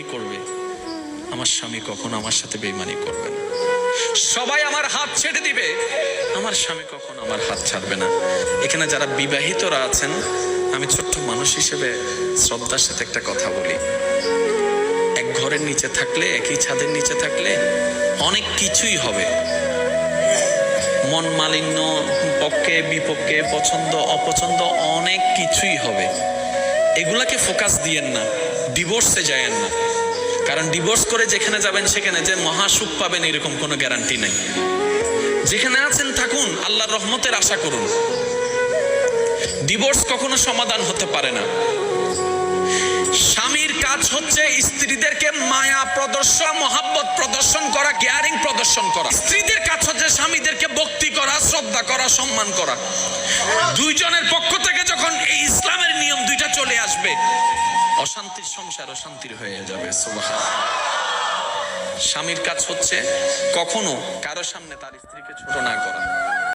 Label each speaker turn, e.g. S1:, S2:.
S1: করবে, আমার স্বামী কখনো আমার সাথে বেঈমানি করবে না। সবাই আমার হাত ছেড়ে দিবে, আমার স্বামী কখনো আমার হাত ছাড়বে না। এখানে যারা বিবাহিতরা আছেন, আমি ছোট্ট মানুষ হিসেবে শ্রদ্ধার সাথে একটা কথা বলি। এক ঘরের নিচে থাকলে, একই ছাদের নিচে থাকলে অনেক কিছুই হবে। মন মালিন্য, পক্ষে বিপক্ষে, পছন্দ অপছন্দ অনেক কিছুই হবে। এগুলাকে ফোকাস দিয়েন না, ডিভোর্সে যায়েন না। কারণ ডিভোর্স করে যেখানে যাবেন সেখানে যে মহাসুখ পাবেন এরকম কোনো গ্যারান্টি নেই। যেখানে আছেন থাকুন, আল্লাহর রহমতের আশা করুন। ডিভোর্স কখনো সমাধান হতে পারে না। স্বামীর কাজ হচ্ছে স্ত্রীদেরকে মায়া প্রদর্শন, মহাব্বত প্রদর্শন করা, কেয়ারিং প্রদর্শন করা। স্ত্রীদের কাজ হচ্ছে স্বামীদেরকে ভক্তি করা, শ্রদ্ধা করা, সম্মান করা। দুইজনের পক্ষ থেকে যখন এই ইসলামের নিয়ম দুইটা চলে আসবে, অশান্তির সংসার অশান্তির হয়ে যাবে। সুবহানাল্লাহ। স্বামীর কাজ হচ্ছে কখনো কারো সামনে তার স্ত্রীকে ছোট না করা।